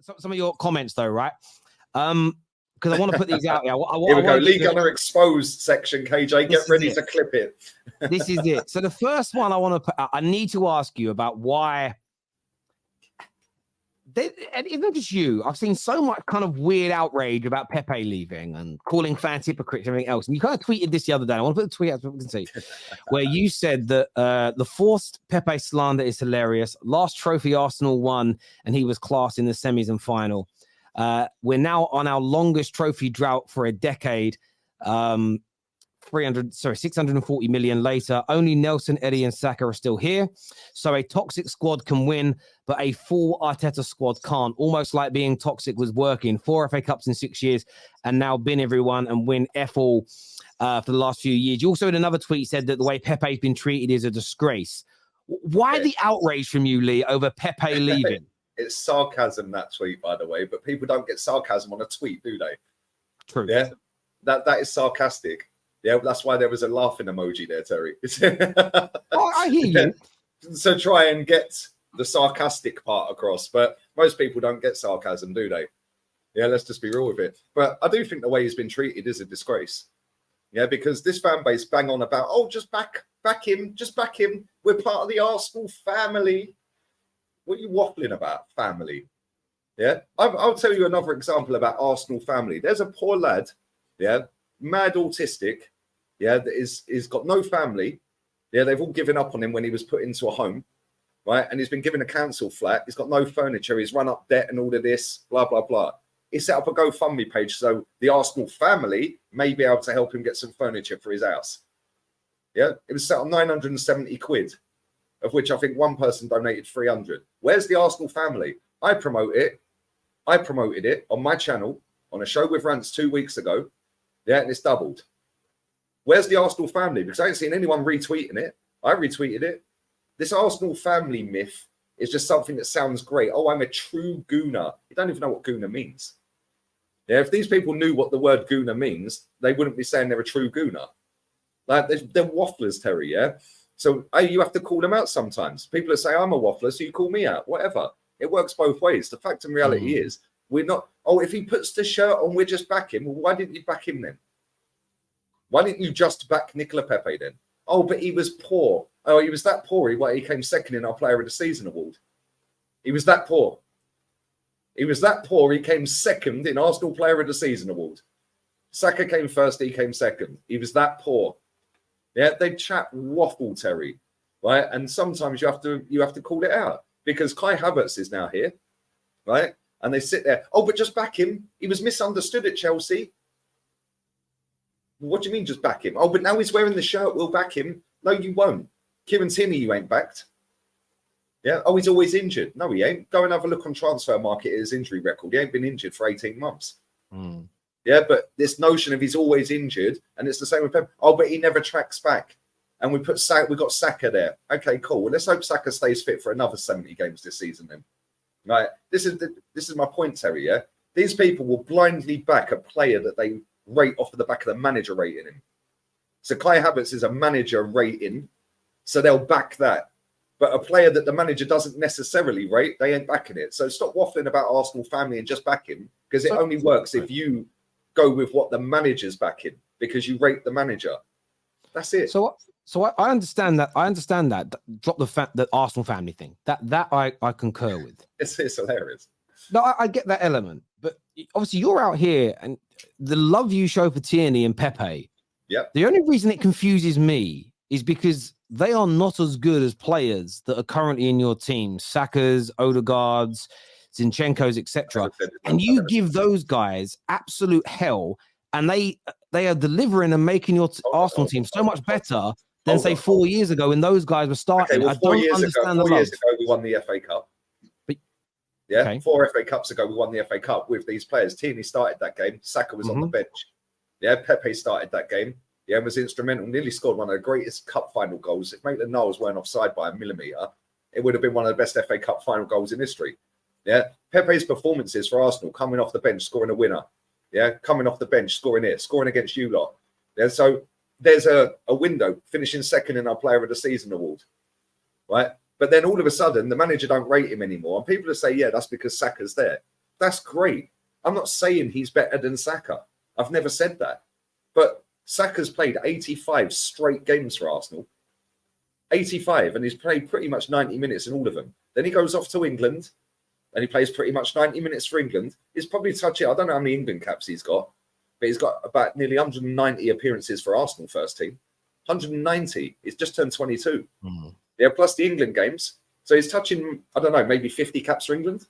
some of your comments though, right? Because I want to put these out here. Here we go. League Gunner exposed section, KJ. Get ready to clip it. This is it. So the first one I need to ask you about why. And it's not just you. I've seen so much kind of weird outrage about Pepe leaving and calling fans hypocrites and everything else. And you kind of tweeted this the other day. I want to put the tweet out so people can see, where you said that the forced Pepe slander is hilarious. Last trophy Arsenal won, and he was class in the semis and final. We're now on our longest trophy drought for a decade. 640 million later, only Nelson, Eddie, and Saka are still here. So a toxic squad can win, but a full Arteta squad can't. Almost like being toxic was working. 4 FA Cups in 6 years, and now bin everyone and win F all for the last few years. You also in another tweet said that the way Pepe's been treated is a disgrace. Why the outrage from you, Lee, over Pepe leaving? It's sarcasm, that tweet, by the way, but people don't get sarcasm on a tweet, do they? True. Yeah, that is sarcastic. Yeah, that's why there was a laughing emoji there, Terry. I hear you. So try and get the sarcastic part across, but most people don't get sarcasm, do they? Yeah, let's just be real with it. But I do think the way he's been treated is a disgrace. Yeah, because this fan base bang on about, oh, just back him, just back him. We're part of the Arsenal family. What are you waffling about, family? Yeah, I'll tell you another example about Arsenal family. There's a poor lad, yeah, mad autistic, yeah, that is got no family. Yeah, they've all given up on him when he was put into a home, right? And he's been given a council flat. He's got no furniture. He's run up debt and all of this, blah, blah, blah. He set up a GoFundMe page so the Arsenal family may be able to help him get some furniture for his house. Yeah, it was set on 970 quid, of which I think one person donated 300. Where's the Arsenal family? I promoted it on my channel on a show with Rants 2 weeks ago. Yeah, and it's doubled. Where's the Arsenal family? Because I ain't seen anyone retweeting it. I retweeted it. This Arsenal family myth is just something that sounds great. Oh, I'm a true gooner. You don't even know what gooner means. Yeah, if these people knew what the word gooner means, they wouldn't be saying they're a true gooner. Like they're wafflers, Terry, yeah? So you have to call them out sometimes. People that say I'm a waffler, so you call me out, whatever. It works both ways. The fact and reality is we're not, oh, if he puts the shirt on, we're just back him. Well, why didn't you back him then? Why didn't you just back Nicola Pepe then? Oh, but he was poor. Oh, he was that poor. He came second in our Player of the Season award. He was that poor. He was that poor. He came second in Arsenal Player of the Season award. Saka came first. He came second. He was that poor. Yeah, they chat waffle, Terry, right? And sometimes you have to call it out because Kai Havertz is now here, right? And they sit there. Oh, but just back him. He was misunderstood at Chelsea. What do you mean just back him? Oh, but now he's wearing the shirt. We'll back him. No, you won't. Kieran Tierney, you ain't backed. Yeah. Oh, he's always injured. No, he ain't. Go and have a look on Transfer Market at his injury record. He ain't been injured for 18 months. Yeah, but this notion of he's always injured, and it's the same with Pepe. Oh, but he never tracks back. And we got Saka there. Okay, cool. Well, let's hope Saka stays fit for another 70 games this season then. Right. This is my point, Terry. Yeah. These people will blindly back a player that they rate off of the back of the manager rating him. So Kai Havertz is a manager rating, so they'll back that. But a player that the manager doesn't necessarily rate, they ain't backing it. So stop waffling about Arsenal family and just back him, because it only works if you go with what the manager's backing, because you rate the manager. That's it. So I understand that. Drop the Arsenal family thing. That I concur with. It's hilarious. No, I get that element, but obviously you're out here and the love you show for Tierney and Pepe. Yep. The only reason it confuses me is because they are not as good as players that are currently in your team. Saka's, Odegaard's, Zinchenko's, etc. And you give those guys absolute hell, and they are delivering and making your Arsenal team so much better than say 4 years ago when those guys were starting. Okay, well, I don't understand the love. 4 years ago we won the FA Cup. Yeah, okay. 4 FA Cups ago, we won the FA Cup with these players. Tierney started that game. Saka was on the bench. Yeah, Pepe started that game. Yeah, and was instrumental. Nearly scored one of the greatest cup final goals. If Maitland-Niles weren't offside by a millimetre, it would have been one of the best FA Cup final goals in history. Yeah, Pepe's performances for Arsenal, coming off the bench, scoring a winner. Yeah, coming off the bench, scoring against you lot. Yeah, so there's a window, finishing second in our Player of the Season award. Right? But then all of a sudden, the manager don't rate him anymore. And people will say, yeah, that's because Saka's there. That's great. I'm not saying he's better than Saka. I've never said that. But Saka's played 85 straight games for Arsenal. 85, and he's played pretty much 90 minutes in all of them. Then he goes off to England, and he plays pretty much 90 minutes for England. He's probably touching, I don't know how many England caps he's got, but he's got about nearly 190 appearances for Arsenal first team. 190. He's just turned 22. Yeah, plus the England games. So he's touching, I don't know, maybe 50 caps for England.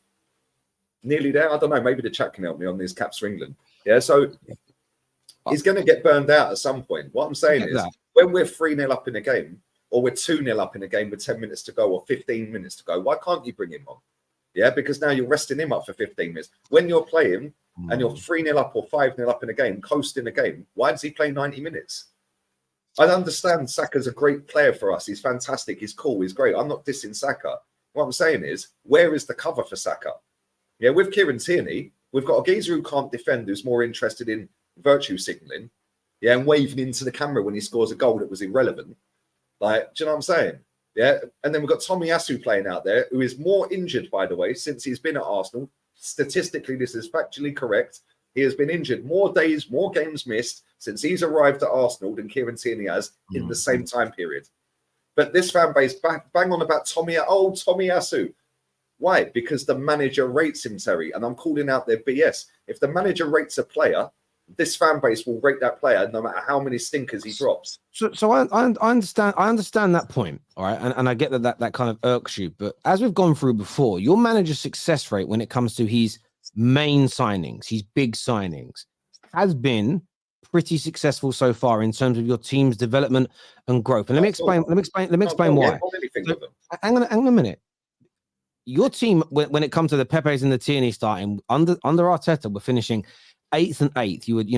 Nearly there. I don't know. Maybe the chat can help me on these caps for England. Yeah, so he's going to get burned out at some point. What I'm saying is, when we're 3-0 up in a game, or we're 2-0 up in a game with 10 minutes to go or 15 minutes to go, why can't you bring him on? Yeah, because now you're resting him up for 15 minutes. When you're playing and you're 3-0 up or 5-0 up in a game, coasting a game, why does he play 90 minutes? I understand Saka's a great player for us. He's fantastic. He's cool. He's great. I'm not dissing Saka. What I'm saying is, where is the cover for Saka? Yeah, with Kieran Tierney, we've got a geezer who can't defend, who's more interested in virtue signaling, yeah, and waving into the camera when he scores a goal that was irrelevant. Like, do you know what I'm saying? Yeah, and then we've got Tomiyasu playing out there, who is more injured, by the way, since he's been at Arsenal. Statistically, this is factually correct. He has been injured more days, more games missed since he's arrived at Arsenal than Kieran Tierney has in the same time period. But this fan base bang on about Tomiyasu. Why? Because the manager rates him, Terry, and I'm calling out their BS. If the manager rates a player, this fan base will rate that player no matter how many stinkers he drops. So I understand that point, all right, and I get that kind of irks you. But as we've gone through before, your manager's success rate when it comes to his main signings, his big signings, has been pretty successful so far in terms of your team's development and growth. And let me explain why. So, hang on a minute. Your team, when it comes to the Pepes and the Tierney starting under Arteta, we're finishing 8th and 8th. You would,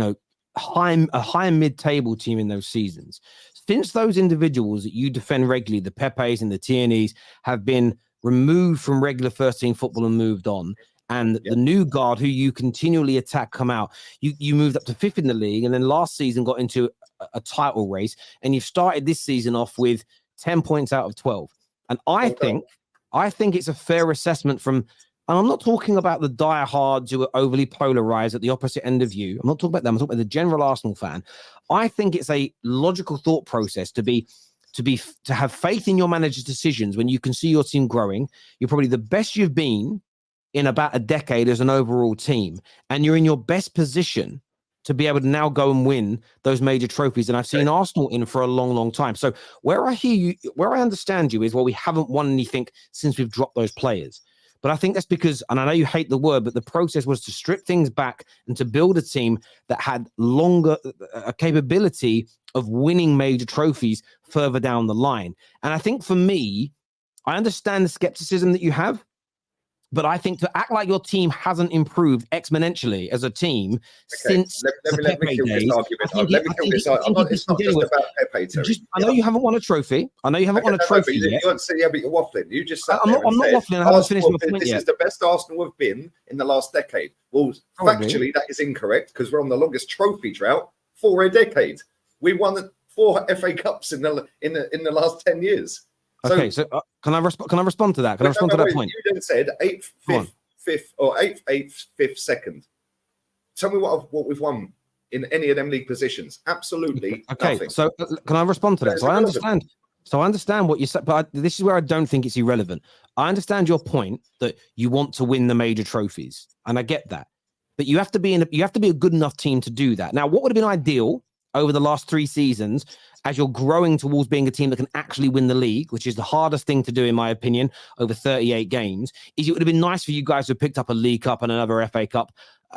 a high mid-table team in those seasons. Since those individuals that you defend regularly, the Pepes and the Tierneys, have been removed from regular first team football and moved on, and the new guard who you continually attack come out, you moved up to 5th in the league, and then last season got into a title race, and you've started this season off with 10 points out of 12. And I think it's a fair assessment from, and I'm not talking about the diehards who are overly polarized at the opposite end of you. I'm not talking about them. I'm talking about the general Arsenal fan. I think it's a logical thought process to have faith in your manager's decisions when you can see your team growing. You're probably the best you've been in about a decade as an overall team, and you're in your best position to be able to now go and win those major trophies. And I've seen Arsenal in for a long, long time. So where I understand you is, well, we haven't won anything since we've dropped those players. But I think that's because, and I know you hate the word, but the process was to strip things back and to build a team that had a capability of winning major trophies further down the line. And I think for me, I understand the skepticism that you have, but I think to act like your team hasn't improved exponentially as a team since let me kill this argument. Let me kill this argument. It's not just about Pepe, Terry. I know you haven't won a trophy. But you're waffling. You just I'm not waffling. I haven't finished my point yet. This is the best Arsenal have been in the last decade. Well, factually, that is incorrect because we're on the longest trophy drought for a decade. We won 4 FA Cups in the last 10 years. Okay, so can I respond to that? Can I respond to that point? You then said 8th, 5th, or 8th, 5th, 2nd. Tell me what we've won in any of them league positions. Absolutely nothing. So can I respond to that? So I understand what you said, but this is where I don't think it's irrelevant. I understand your point that you want to win the major trophies, and I get that. But you have to be a good enough team to do that. Now, what would have been ideal over the last 3 seasons, as you're growing towards being a team that can actually win the league, which is the hardest thing to do, in my opinion, over 38 games, is it would have been nice for you guys to have picked up a League Cup and another FA Cup,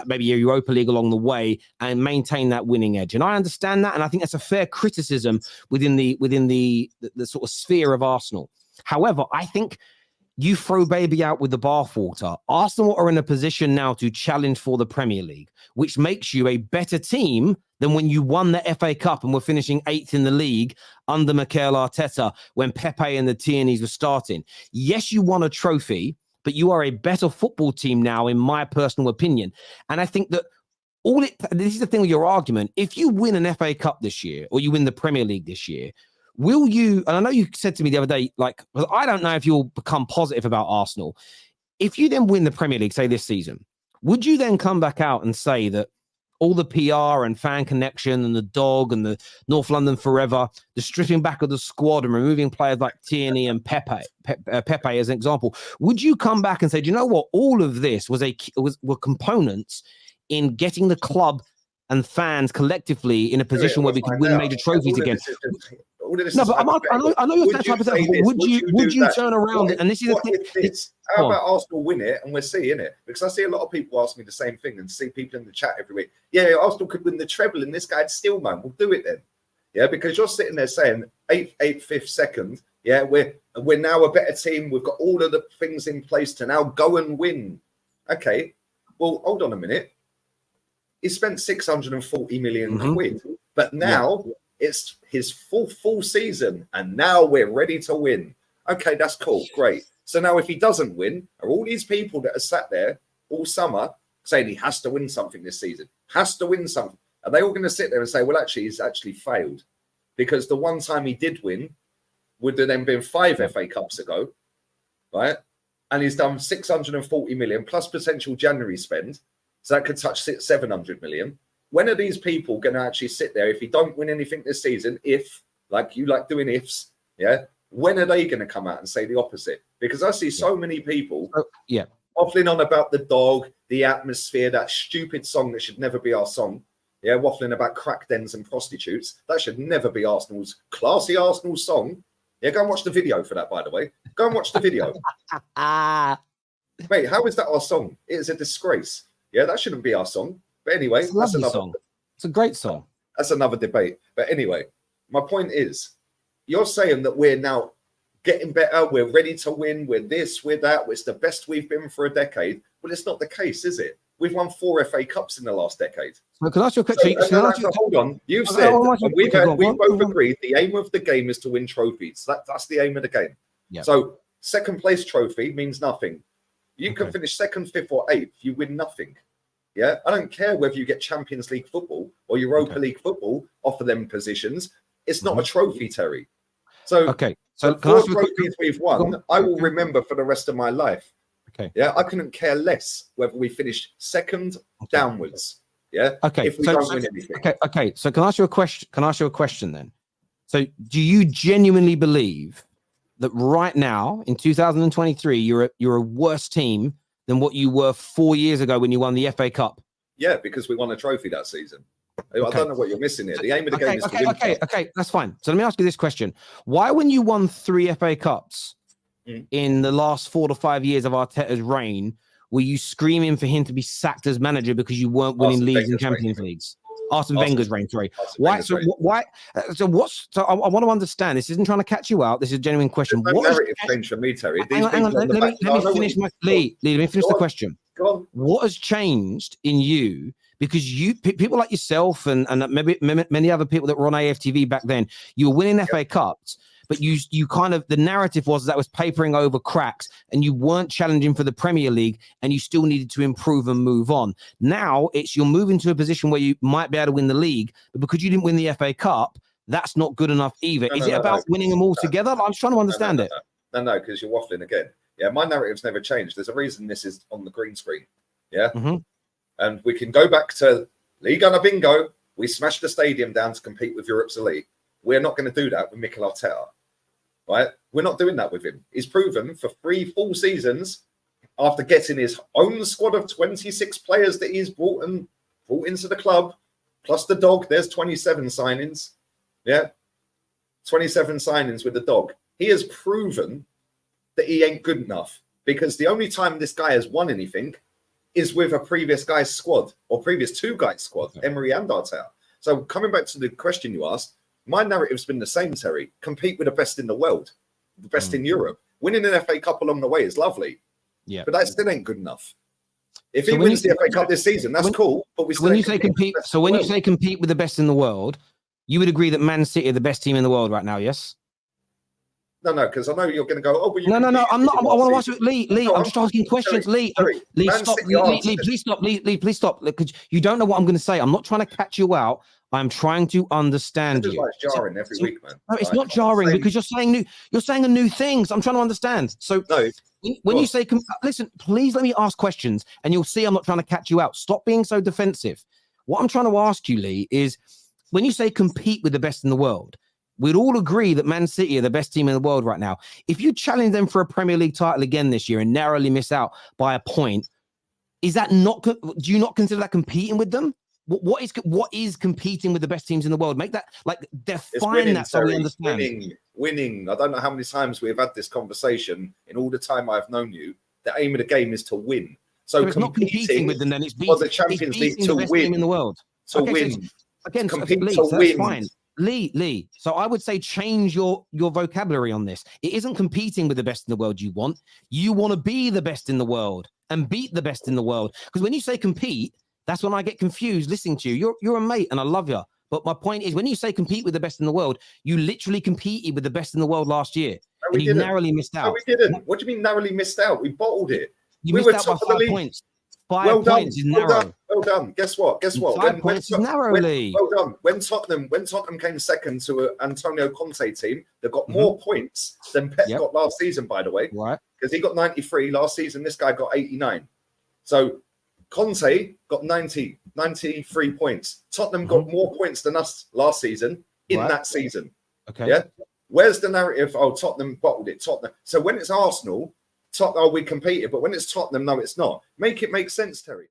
maybe a Europa League along the way, and maintain that winning edge. And I understand that, and I think that's a fair criticism within the sort of sphere of Arsenal. However, I think you throw baby out with the bathwater. Arsenal are in a position now to challenge for the Premier League, which makes you a better team than when you won the FA Cup and were finishing 8th in the league under Mikel Arteta when Pepe and the Tierneys were starting. Yes, you won a trophy, but you are a better football team now, in my personal opinion. And I think that this is the thing with your argument. If you win an FA Cup this year, or you win the Premier League this year, will you, and I know you said to me the other day, like, I don't know if you'll become positive about Arsenal. If you then win the Premier League, say this season, would you then come back out and say that all the PR and fan connection and the dog and the North London forever, the stripping back of the squad and removing players like Tierney and Pepe as an example, would you come back and say, do you know what? All of this were components in getting the club and fans collectively in a position where we could win major trophies again. No, but I know you're that type of thing. Would you turn around and this is the thing? How about Arsenal win it and we're seeing it? Because I see a lot of people ask me the same thing and see people in the chat every week. Yeah, Arsenal could win the treble and this guy'd still, man. We'll do it then. Yeah, because you're sitting there saying 8th, 5th, 2nd. Yeah, we're now a better team. We've got all of the things in place to now go and win. Okay, well, hold on a minute. He spent 640 million quid, but now it's his full season, and now we're ready to win. Okay, that's cool, great. So now if he doesn't win, are all these people that are sat there all summer saying he has to win something this season, are they all going to sit there and say, well, actually, he's actually failed? Because the one time he did win would have then been 5 FA Cups ago, right? And he's done 640 million plus potential January spend. So that could touch 700 million. When are these people going to actually sit there if you don't win anything this season? If, like you like doing ifs, yeah, when are they going to come out and say the opposite? Because I see so many people waffling on about the dog, the atmosphere, that stupid song that should never be our song. Yeah, waffling about crack dens and prostitutes. That should never be Arsenal's classy Arsenal song. Yeah, go and watch the video for that, by the way. Go and watch the video. Mate, how is that our song? It is a disgrace. Yeah, that shouldn't be our song. But anyway, that's another song. It's a great song. That's another debate. But anyway, my point is, you're saying that we're now getting better, we're ready to win, we're this, we're that, it's the best we've been for a decade. Well, it's not the case, is it? We've won 4 FA Cups in the last decade. So can I ask you a question? Hold on. You've said, we've both agreed the aim of the game is to win trophies. That's the aim of the game. Yep. So second place trophy means nothing. You can finish 2nd, 5th, or 8th. You win nothing. Yeah, I don't care whether you get Champions League football or Europa League football off of them positions. It's not a trophy, Terry. So, so the 4 trophies we've won, I will remember for the rest of my life. Okay. Yeah, I couldn't care less whether we finished 2nd downwards. Yeah. Okay. If we don't win anything. Okay. So can I ask you a question? Then? So do you genuinely believe that right now in 2023 you're a worse team than what you were 4 years ago when you won the FA Cup? Yeah, because we won a trophy that season. I don't know what you're missing here. The aim of the game is to win. Okay, that's fine. So let me ask you this question. Why, when you won 3 FA Cups in the last 4 to 5 years of Arteta's reign, were you screaming for him to be sacked as manager because you weren't winning leagues and Champions Leagues? Arsene Wenger's reign, sorry. Why? So why? So what's? So I want to understand. This isn't trying to catch you out. This is a genuine question. What narrative changed for me, Terry? Hang on. Let me finish my Lee. Let me finish the question. Go on. What has changed in you? Because people like yourself and maybe many other people that were on AFTV back then, you were winning FA Cups, but you kind of, the narrative was that was papering over cracks and you weren't challenging for the Premier League and you still needed to improve and move on. Now it's you're moving to a position where you might be able to win the league, but because you didn't win the FA Cup, that's not good enough either. Is it about winning them all together? I'm just trying to understand it. No, because you're waffling again. Yeah, my narrative's never changed. There's a reason this is on the green screen. Yeah. And we can go back to League Gunner Bingo. We smashed the stadium down to compete with Europe's elite. We're not going to do that with Mikel Arteta, right? We're not doing that with him. He's proven for 3 full seasons after getting his own squad of 26 players that he's brought into the club, plus the dog. There's 27 signings. Yeah, 27 signings with the dog. He has proven that he ain't good enough because the only time this guy has won anything is with a previous guy's squad or previous 2 guys' squad, Emery and Arteta. So coming back to the question you asked, my narrative's been the same, Terry. Compete with the best in the world, the best in Europe. Winning an FA Cup along the way is lovely, but that still ain't good enough. If he wins the FA Cup this season, that's cool. But when you say compete with the best in the world, you would agree that Man City are the best team in the world right now, yes? No, because I know you're going to go, oh, but you... No, I'm not. I want to ask you, Lee, I'm just asking questions. Lee, stop. Lee, please stop. Lee, please stop. Because you don't know what I'm going to say. I'm not trying to catch you out. I'm trying to understand you. It's jarring every week, man. No, it's not jarring because you're saying new things. I'm trying to understand. So no, when you say, listen, please let me ask questions and you'll see I'm not trying to catch you out. Stop being so defensive. What I'm trying to ask you, Lee, is when you say compete with the best in the world, we'd all agree that Man City are the best team in the world right now. If you challenge them for a Premier League title again this year and narrowly miss out by a point, is that not, do you not consider that competing with them? What is competing with the best teams in the world? Make that, like, define winning, that so we understand. Winning. I don't know how many times we've had this conversation in all the time I've known you. The aim of the game is to win. So it's not competing with them, then it's beating the Champions League to the best win team in the world. To win. So again, compete Lee, to so win. that's fine. Lee. So I would say change your vocabulary on this. It isn't competing with the best in the world you want. You want to be the best in the world and beat the best in the world. Because when you say compete, that's when I get confused listening to you. You're a mate and I love you. But my point is, when you say compete with the best in the world, you literally competed with the best in the world last year. No, and you narrowly missed out. No, we didn't. What do you mean narrowly missed out? We bottled it. You missed out by 5 points. 5 points is narrow. Well done. Guess what? 5 points is narrowly. Well done. When Tottenham came second to an Antonio Conte team that got more points than Pep got last season, by the way. Right. Because he got 93 last season. This guy got 89. So Conte got 93 points. Tottenham got more points than us last season in that season. Okay. Yeah. Where's the narrative? Oh, Tottenham bottled it. Tottenham. So when it's Arsenal, we competed. But when it's Tottenham, no, it's not. Make it make sense, Terry.